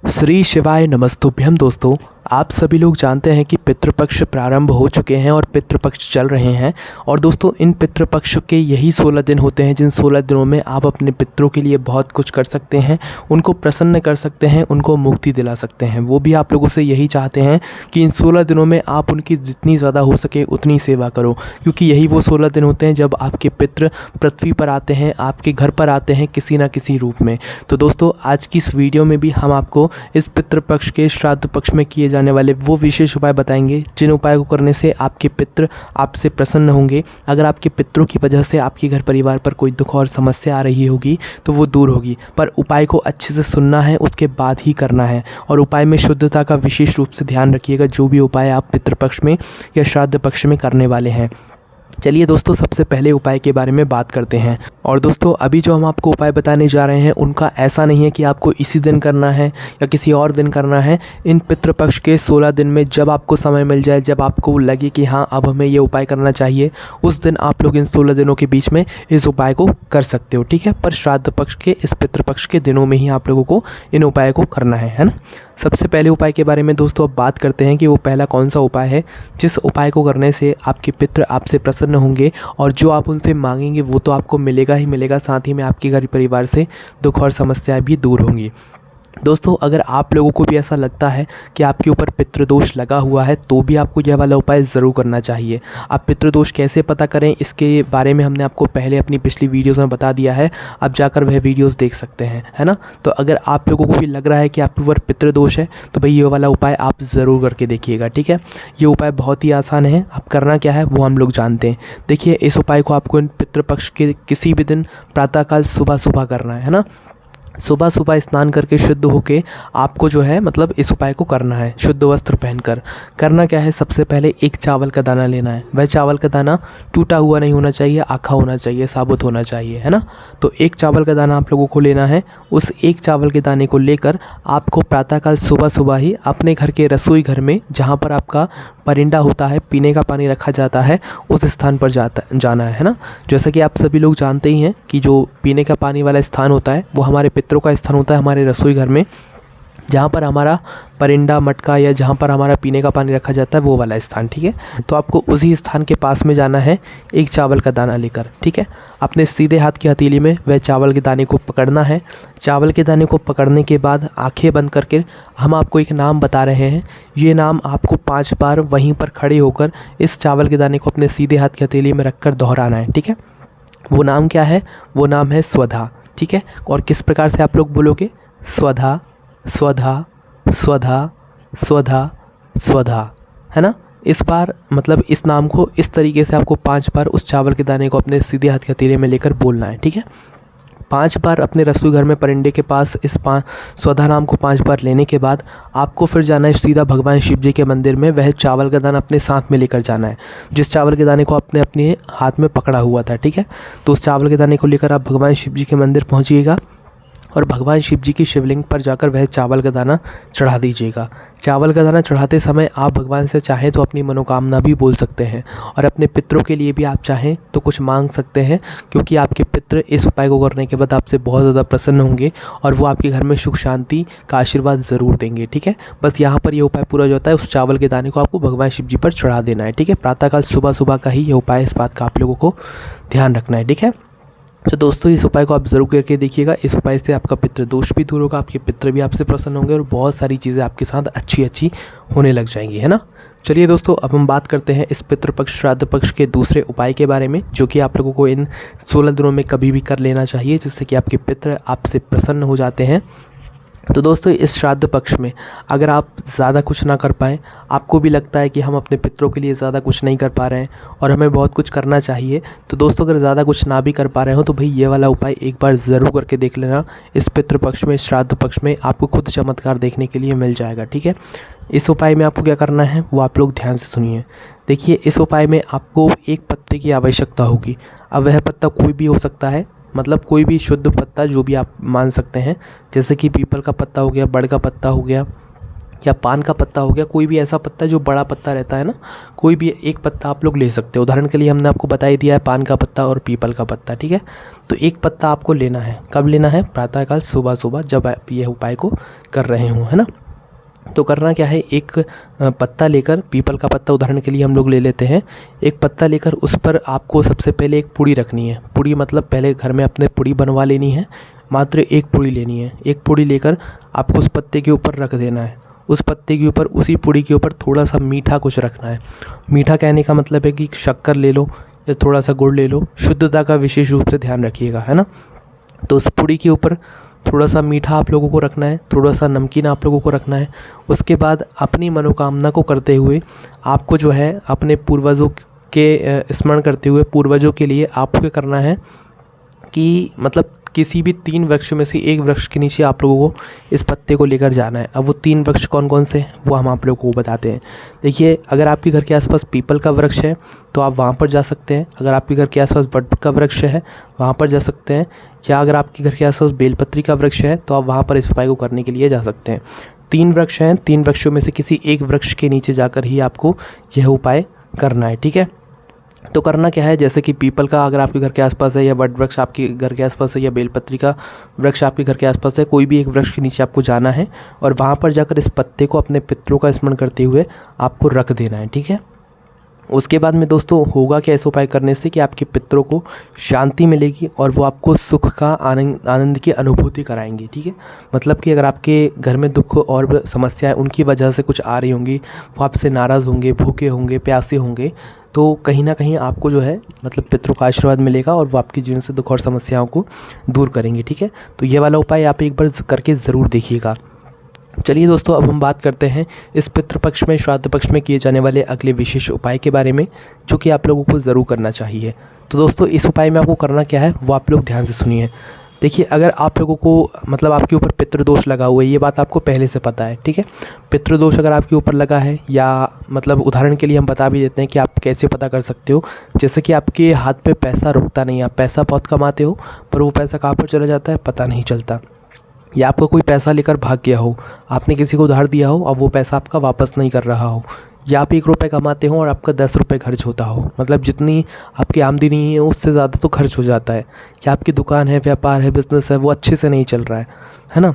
श्री शिवाय नमस्तुभ्यम। दोस्तों, आप सभी लोग जानते हैं कि पितृपक्ष प्रारंभ हो चुके हैं और पितृपक्ष चल रहे हैं। और दोस्तों, इन पितृपक्ष के यही 16 दिन होते हैं जिन 16 दिनों में आप अपने पितरों के लिए बहुत कुछ कर सकते हैं, उनको प्रसन्न कर सकते हैं, उनको मुक्ति दिला सकते हैं। वो भी आप लोगों से यही चाहते हैं कि इन 16 दिनों में आप उनकी जितनी ज़्यादा हो सके उतनी सेवा करो, क्योंकि यही वो 16 दिन होते हैं जब आपके पितृ पृथ्वी पर आते हैं, आपके घर पर आते हैं किसी ना किसी रूप में। तो दोस्तों, आज की इस वीडियो में भी हम आपको इस पितृपक्ष के श्राद्ध पक्ष में किए जाने वाले वो विशेष उपाय बताएंगे जिन उपायों को करने से आपके पितृ आपसे प्रसन्न होंगे। अगर आपके पितरों की वजह से आपके घर परिवार पर कोई दुख और समस्या आ रही होगी तो वो दूर होगी, पर उपाय को अच्छे से सुनना है, उसके बाद ही करना है। और उपाय में शुद्धता का विशेष रूप से ध्यान रखिएगा, जो भी उपाय आप पितृपक्ष में या श्राद्ध पक्ष में करने वाले हैं। चलिए दोस्तों, सबसे पहले उपाय के बारे में बात करते हैं। और दोस्तों, अभी जो हम आपको उपाय बताने जा रहे हैं उनका ऐसा नहीं है कि आपको इसी दिन करना है या किसी और दिन करना है। इन पितृपक्ष के 16 दिन में जब आपको समय मिल जाए, जब आपको लगे कि हाँ अब हमें ये उपाय करना चाहिए, उस दिन आप लोग इन 16 दिनों के बीच में इस उपाय को कर सकते हो, ठीक है। पर श्राद्ध पक्ष के इस पितृपक्ष के दिनों में ही आप लोगों को इन उपाय को करना है ना। सबसे पहले उपाय के बारे में दोस्तों अब बात करते हैं कि वो पहला कौन सा उपाय है जिस उपाय को करने से आपके पितृ आपसे प्रसन्न होंगे और जो आप उनसे मांगेंगे वो तो आपको मिलेगा ही मिलेगा, साथ ही में आपके घर परिवार से दुख और समस्याएं भी दूर होंगी। दोस्तों, अगर आप लोगों को भी ऐसा लगता है कि आपके ऊपर पितृदोष लगा हुआ है तो भी आपको यह वाला उपाय ज़रूर करना चाहिए। आप पितृदोष कैसे पता करें इसके बारे में हमने आपको पहले अपनी पिछली वीडियोस में बता दिया है, आप जाकर वह वीडियोस देख सकते हैं, है ना। तो अगर आप लोगों को भी लग रहा है कि आपके ऊपर पितृदोष है तो भाई ये वाला उपाय आप ज़रूर करके देखिएगा, ठीक है। ये उपाय बहुत ही आसान है, आप करना क्या है वो हम लोग जानते हैं। देखिए, इस उपाय को आपको इन पितृपक्ष के किसी भी दिन प्रातःकाल सुबह सुबह करना है ना। सुबह सुबह स्नान करके शुद्ध होके आपको जो है मतलब इस उपाय को करना है, शुद्ध वस्त्र पहनकर। करना क्या है, सबसे पहले एक चावल का दाना लेना है। वह चावल का दाना टूटा हुआ नहीं होना चाहिए, आखा होना चाहिए, साबुत होना चाहिए, है ना। तो एक चावल का दाना आप लोगों को लेना है। उस एक चावल के दाने को लेकर आपको प्रातःकाल सुबह सुबह ही अपने घर के रसोई घर में, जहाँ पर आपका परिंदा होता है, पीने का पानी रखा जाता है, उस स्थान पर जाना है ना। जैसा कि आप सभी लोग जानते ही हैं कि जो पीने का पानी वाला स्थान होता है वो हमारे पितरों का स्थान होता है, हमारे रसोई घर में, जहाँ पर हमारा परिंदा मटका या जहाँ पर हमारा पीने का पानी रखा जाता है वो वाला स्थान, ठीक है। तो आपको उसी स्थान के पास में जाना है एक चावल का दाना लेकर, ठीक है। अपने सीधे हाथ की हथेली में वह चावल के दाने को पकड़ना है। चावल के दाने को पकड़ने के बाद आंखें बंद करके हम आपको एक नाम बता रहे हैं। ये नाम आपको 5 बार वहीं पर खड़े होकर इस चावल के दाने को अपने सीधे हाथ की हथेली में रखकर दोहराना है, ठीक है। वो नाम क्या है, वो नाम है स्वधा, ठीक है। और किस प्रकार से आप लोग बोलोगे, स्वधा स्वधा स्वधा स्वधा स्वधा, है ना। इस बार मतलब इस नाम को इस तरीके से आपको 5 बार उस चावल के दाने को अपने सीधे हाथ के हथेली में लेकर बोलना है, ठीक है। 5 बार अपने रसोई घर में परिंदे के पास इस स्वधा नाम को 5 बार लेने के बाद आपको फिर जाना है सीधा भगवान शिव जी के मंदिर में। वह चावल का दाना अपने साथ में लेकर जाना है, जिस चावल के दाने को आपने अपने हाथ में पकड़ा हुआ था, ठीक है। तो उस चावल के दाने को लेकर आप भगवान शिव जी के मंदिर पहुँचिएगा और भगवान शिव जी की शिवलिंग पर जाकर वह चावल का दाना चढ़ा दीजिएगा। चावल का दाना चढ़ाते समय आप भगवान से चाहें तो अपनी मनोकामना भी बोल सकते हैं और अपने पितरों के लिए भी आप चाहें तो कुछ मांग सकते हैं, क्योंकि आपके पितृ इस उपाय को करने के बाद आपसे बहुत ज़्यादा प्रसन्न होंगे और वो आपके घर में सुख शांति का आशीर्वाद ज़रूर देंगे, ठीक है। बस यहाँ पर ये उपाय पूरा हो जाता है, उस चावल के दाने को आपको भगवान शिव जी पर चढ़ा देना है, ठीक है। प्रातःकाल सुबह सुबह का ही ये उपाय, इस बात का आप लोगों को ध्यान रखना है, ठीक है। तो दोस्तों, इस उपाय को आप ज़रूर करके देखिएगा। इस उपाय से आपका पितृदोष भी दूर होगा, आपके पितृ भी आपसे प्रसन्न होंगे और बहुत सारी चीज़ें आपके साथ अच्छी होने लग जाएंगी, है ना। चलिए दोस्तों, अब हम बात करते हैं इस पितृपक्ष श्राद्ध पक्ष के दूसरे उपाय के बारे में, जो कि आप लोगों को इन 16 दिनों में कभी भी कर लेना चाहिए, जिससे कि आपके पितृ आपसे प्रसन्न हो जाते हैं। तो दोस्तों, इस श्राद्ध पक्ष में अगर आप ज़्यादा कुछ ना कर पाएँ, आपको भी लगता है कि हम अपने पितरों के लिए ज़्यादा कुछ नहीं कर पा रहे हैं और हमें बहुत कुछ करना चाहिए, तो दोस्तों अगर ज़्यादा कुछ ना भी कर पा रहे हो तो भाई ये वाला उपाय एक बार ज़रूर करके देख लेना। इस पितृपक्ष में, श्राद्ध पक्ष में आपको खुद चमत्कार देखने के लिए मिल जाएगा, ठीक है। इस उपाय में आपको क्या करना है वो आप लोग ध्यान से सुनिए। देखिए, इस उपाय में आपको एक पत्ते की आवश्यकता होगी। अब वह पत्ता कोई भी हो सकता है, मतलब कोई भी शुद्ध पत्ता जो भी आप मान सकते हैं, जैसे कि पीपल का पत्ता हो गया, बड़ का पत्ता हो गया, या पान का पत्ता हो गया, कोई भी ऐसा पत्ता जो बड़ा पत्ता रहता है ना, कोई भी एक पत्ता आप लोग ले सकते हो। उदाहरण के लिए हमने आपको बता ही दिया है पान का पत्ता और पीपल का पत्ता, ठीक है। तो एक पत्ता आपको लेना है, कब लेना है? प्रातःकाल सुबह सुबह जब आप ये उपाय को कर रहे हो, है ना। तो करना क्या है, एक पत्ता लेकर, पीपल का पत्ता उदाहरण के लिए हम लोग ले लेते हैं, एक पत्ता लेकर उस पर आपको सबसे पहले एक पुड़ी रखनी है। पुड़ी मतलब पहले घर में अपने पुड़ी बनवा लेनी है, मात्र एक पुड़ी लेनी है। एक पुड़ी लेकर आपको उस पत्ते के ऊपर रख देना है। उस पत्ते के ऊपर, उसी पुड़ी के ऊपर थोड़ा सा मीठा कुछ रखना है। मीठा कहने का मतलब है कि शक्कर ले लो या थोड़ा सा गुड़ ले लो, शुद्धता का विशेष रूप से ध्यान रखिएगा, है ना। तो उस पुड़ी के ऊपर थोड़ा सा मीठा आप लोगों को रखना है, थोड़ा सा नमकीन आप लोगों को रखना है। उसके बाद अपनी मनोकामना को करते हुए आपको जो है अपने पूर्वजों के स्मरण करते हुए पूर्वजों के लिए आपको क्या करना है कि मतलब किसी भी 3 वृक्ष में से एक वृक्ष के नीचे आप लोगों को इस पत्ते को लेकर जाना है। अब वो 3 वृक्ष कौन कौन से हैं वो हम आप लोगों को बताते हैं। देखिए, अगर आपके घर के आसपास पीपल का वृक्ष है तो आप वहाँ पर जा सकते हैं। अगर आपके घर के आसपास बट का वृक्ष है वहाँ पर जा सकते हैं, या अगर आपके घर के आसपास बेलपत्री का वृक्ष है तो आप वहाँ पर इस उपाय को करने के लिए जा सकते हैं। 3 वृक्ष हैं, 3 वृक्षों में से किसी एक वृक्ष के नीचे जाकर ही आपको यह उपाय करना है, ठीक है। तो करना क्या है, जैसे कि पीपल का अगर आपके घर के आसपास है, या वट वृक्ष आपके घर के आसपास है, या बेलपत्री का वृक्ष आपके घर के आसपास है, कोई भी एक वृक्ष के नीचे आपको जाना है और वहाँ पर जाकर इस पत्ते को अपने पितरों का स्मरण करते हुए आपको रख देना है, ठीक है। उसके बाद में दोस्तों होगा क्या इस उपाय करने से कि आपके पितरों को शांति मिलेगी और वो आपको सुख का आनंद की अनुभूति कराएंगे, ठीक है। मतलब कि अगर आपके घर में दुख और समस्याएं उनकी वजह से कुछ आ रही होंगी, वो आपसे नाराज़ होंगे, भूखे होंगे, प्यासे होंगे, तो कहीं ना कहीं आपको जो है मतलब पितरों का आशीर्वाद मिलेगा और वो आपके जीवन से दुख और समस्याओं को दूर करेंगे, ठीक है। तो ये वाला उपाय आप एक बार करके ज़रूर देखिएगा। चलिए दोस्तों, अब हम बात करते हैं इस पितृपक्ष में, श्राद्ध पक्ष में किए जाने वाले अगले विशेष उपाय के बारे में, जो कि आप लोगों को ज़रूर करना चाहिए। तो दोस्तों, इस उपाय में आपको करना क्या है वो आप लोग ध्यान से सुनिए। देखिए, अगर आप लोगों को मतलब आपके ऊपर पितृदोष लगा हुआ है, ये बात आपको पहले से पता है, ठीक है। पितृदोष अगर आपके ऊपर लगा है, या मतलब उदाहरण के लिए हम बता भी देते हैं कि आप कैसे पता कर सकते हो। जैसे कि आपके हाथ पे पैसा रुकता नहीं, आप पैसा बहुत कमाते हो पर वो पैसा कहाँ पर चला जाता है पता नहीं चलता, या आपका कोई पैसा लेकर भाग गया हो, आपने किसी को उधार दिया हो, अब वो पैसा आपका वापस नहीं कर रहा हो, या आप 1 रुपये कमाते हो और आपका 10 रुपये खर्च होता हो, मतलब जितनी आपकी आमदनी है उससे ज़्यादा तो खर्च हो जाता है, या आपकी दुकान है, व्यापार है, बिजनेस है, वो अच्छे से नहीं चल रहा है ना।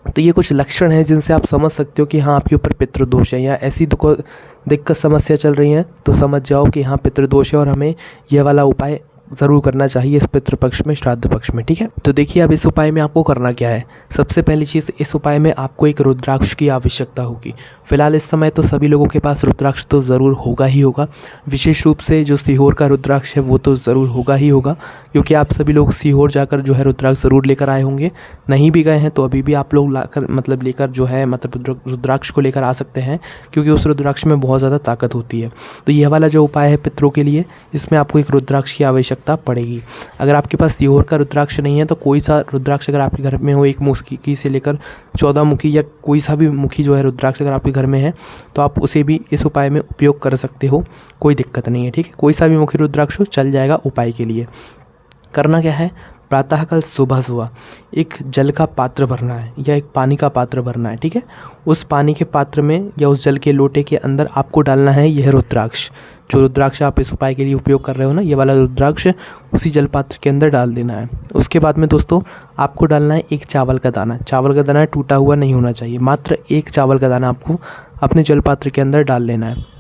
तो ये कुछ लक्षण हैं जिनसे आप समझ सकते हो कि हाँ आपके ऊपर पितृदोष है, या ऐसी दिक्कत समस्या चल रही है तो समझ जाओ कि हाँ पितृदोष है और हमें यह वाला उपाय ज़रूर करना चाहिए इस पितृपक्ष में, श्राद्ध पक्ष में, ठीक है। तो देखिए, अब इस उपाय में आपको करना क्या है। सबसे पहली चीज़, इस उपाय में आपको एक रुद्राक्ष की आवश्यकता होगी। फिलहाल इस समय तो सभी लोगों के पास रुद्राक्ष तो ज़रूर होगा ही होगा, विशेष रूप से जो सीहोर का रुद्राक्ष है वो तो ज़रूर होगा ही होगा, क्योंकि आप सभी लोग सीहोर जाकर जो है रुद्राक्ष ज़रूर लेकर आए होंगे। नहीं भी गए हैं तो अभी भी आप लोग लेकर जो है रुद्राक्ष को लेकर आ सकते हैं, क्योंकि उस रुद्राक्ष में बहुत ज़्यादा ताकत होती है। तो यह वाला जो उपाय है पितरों के लिए, इसमें आपको एक रुद्राक्ष की आवश्यकता पड़ेगी। अगर आपके पास सीहोर का रुद्राक्ष नहीं है तो कोई सा रुद्राक्ष अगर आपके घर में हो, 1 मुखी से लेकर 14 मुखी, या कोई सा भी मुखी जो है रुद्राक्ष अगर आपके घर में है तो आप उसे भी इस उपाय में उपयोग कर सकते हो, कोई दिक्कत नहीं है, ठीक है। कोई सा भी मुखी रुद्राक्ष हो चल जाएगा उपाय के लिए। करना क्या है, प्रातःकाल सुबह सुबह एक जल का पात्र भरना है या एक पानी का पात्र भरना है, ठीक है। उस पानी के पात्र में या उस जल के लोटे के अंदर आपको डालना है यह रुद्राक्ष। जो रुद्राक्ष आप इस उपाय के लिए उपयोग कर रहे हो ना, ये वाला रुद्राक्ष उसी जल पात्र के अंदर डाल देना है। उसके बाद में दोस्तों आपको डालना है एक चावल का दाना। चावल का दाना टूटा हुआ नहीं होना चाहिए, मात्र एक चावल का दाना आपको अपने जल पात्र के अंदर डाल लेना है।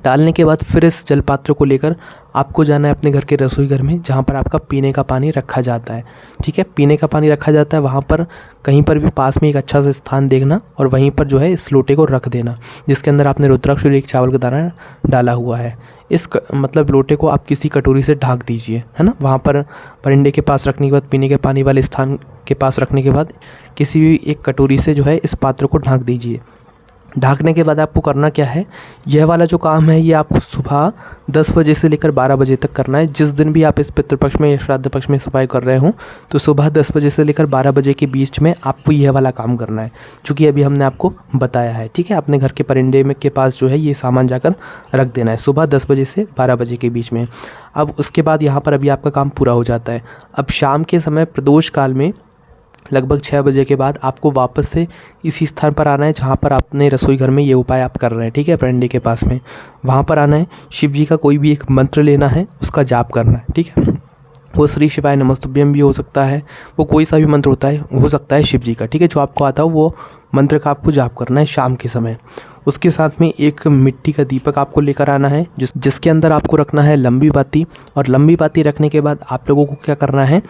डालने के बाद फिर इस जल पात्र को लेकर आपको जाना है अपने घर के रसोई घर में, जहाँ पर आपका पीने का पानी रखा जाता है, ठीक है। पीने का पानी रखा जाता है, वहाँ पर कहीं पर भी पास में एक अच्छा सा स्थान देखना और वहीं पर जो है इस लोटे को रख देना जिसके अंदर आपने रुद्राक्ष और एक चावल का दाना डाला हुआ है। इस लोटे को आप किसी कटोरी से ढक दीजिए, है ना। वहाँ पर परिंदे के पास रखने के बाद, पीने के पानी वाले स्थान के पास रखने के बाद किसी भी एक कटोरी से जो है इस पात्र को ढक दीजिए। ढकने के बाद आपको करना क्या है, यह वाला जो काम है ये आपको सुबह 10 बजे से लेकर 12 बजे तक करना है। जिस दिन भी आप इस पितृपक्ष में या श्राद्ध पक्ष में सफाई कर रहे हो तो सुबह 10 बजे से लेकर 12 बजे के बीच में आपको यह वाला काम करना है, चूँकि अभी हमने आपको बताया है, ठीक है। अपने घर के परिंदे में के पास जो है ये सामान जाकर रख देना है सुबह 10 बजे से 12 बजे के बीच में। अब उसके बाद यहाँ पर अभी आपका काम पूरा हो जाता है। अब शाम के समय प्रदोष काल में लगभग 6 बजे के बाद आपको वापस से इसी स्थान पर आना है जहाँ पर आपने रसोई घर में ये उपाय आप कर रहे हैं, ठीक है, परांडे के पास में। वहाँ पर आना है, शिव जी का कोई भी एक मंत्र लेना है, उसका जाप करना है, ठीक है। वो श्री शिवाय नमस्तुभ्यम भी हो सकता है, वो कोई सा भी मंत्र होता है, हो सकता है शिव जी का, ठीक है। जो आपको आता हो वो मंत्र का आपको जाप करना है शाम के समय। उसके साथ में एक मिट्टी का दीपक आपको लेकर आना है जिसके अंदर आपको रखना है लंबी बाती। और लंबी बाती रखने के बाद आप लोगों को क्या करना है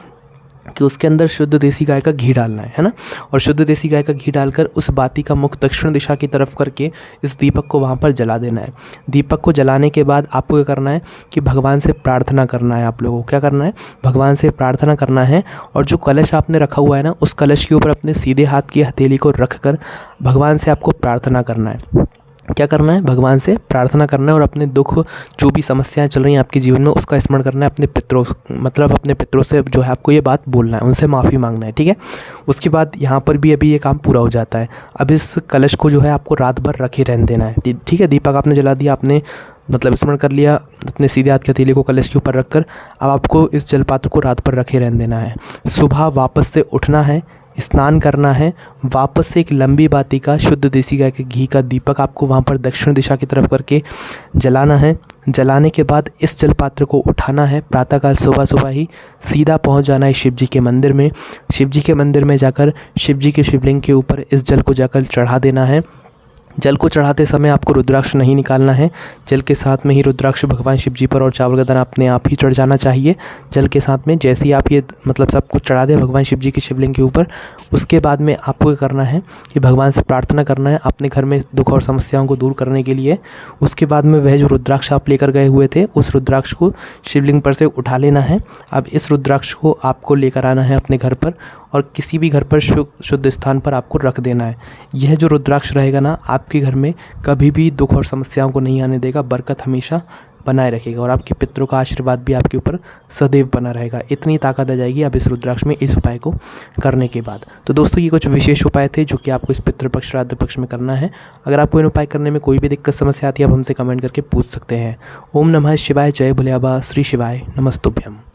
कि उसके अंदर शुद्ध देसी गाय का घी डालना है ना। और शुद्ध देसी गाय का घी डालकर उस बाती का मुख दक्षिण दिशा की तरफ करके इस दीपक को वहाँ पर जला देना है। दीपक को जलाने के बाद आपको क्या करना है कि भगवान से प्रार्थना करना है। आप लोगों को क्या करना है, भगवान से प्रार्थना करना है। और जो कलश आपने रखा हुआ है ना, उस कलश के ऊपर अपने सीधे हाथ की हथेली को रख कर भगवान से आपको प्रार्थना करना है। क्या करना है, भगवान से प्रार्थना करना है और अपने दुख, जो भी समस्याएं चल रही हैं आपके जीवन में, उसका स्मरण करना है। अपने पितरों, मतलब अपने पितरों से जो है आपको ये बात बोलना है, उनसे माफ़ी मांगना है, ठीक है। उसके बाद यहाँ पर भी अभी ये काम पूरा हो जाता है। अब इस कलश को जो है आपको रात भर रखे रहने देना है, ठीक है। दीपक आपने जला दिया, आपने मतलब स्मरण कर लिया अपने सीधे हाथ की हथेली को कलश के ऊपर रखकर। अब आपको इस जलपात्र को रात भर रखे रहने देना है। सुबह वापस से उठना है, स्नान करना है, वापस से एक लंबी बाती का शुद्ध देसी गाय के घी का दीपक आपको वहाँ पर दक्षिण दिशा की तरफ करके जलाना है। जलाने के बाद इस जलपात्र को उठाना है, प्रातःकाल सुबह सुबह ही सीधा पहुँच जाना है शिव जी के मंदिर में। शिव जी के मंदिर में जाकर शिव जी के शिवलिंग के ऊपर इस जल को जाकर चढ़ा देना है। जल को चढ़ाते समय आपको रुद्राक्ष नहीं निकालना है। जल के साथ में ही रुद्राक्ष भगवान शिव जी पर और चावल का दाना अपने आप ही चढ़ जाना चाहिए जल के साथ में। जैसे ही आप ये मतलब सब कुछ चढ़ा दें भगवान शिव जी के शिवलिंग के ऊपर, उसके बाद में आपको क्या करना है कि भगवान से प्रार्थना करना है अपने घर में दुख और समस्याओं को दूर करने के लिए। उसके बाद में वह जो रुद्राक्ष आप लेकर गए हुए थे, उस रुद्राक्ष को शिवलिंग पर से उठा लेना है। अब इस रुद्राक्ष को आपको लेकर आना है अपने घर पर और किसी भी घर पर शुद्ध स्थान पर आपको रख देना है। यह जो रुद्राक्ष रहेगा ना, आपके घर में कभी भी दुख और समस्याओं को नहीं आने देगा, बरकत हमेशा बनाए रखेगा और आपके पितरों का आशीर्वाद भी आपके ऊपर सदैव बना रहेगा। इतनी ताकत आ जाएगी अब इस रुद्राक्ष में इस उपाय को करने के बाद। तो दोस्तों ये कुछ विशेष उपाय थे जो कि आपको इस पितृपक्ष श्राद्ध पक्ष में करना है। अगर आपको इन उपाय करने में कोई भी दिक्कत समस्या आती है, आप हमसे कमेंट करके पूछ सकते हैं। ओम नमः शिवाय, जय भोले बाबा, श्री शिवाय नमस्तुभ्यम।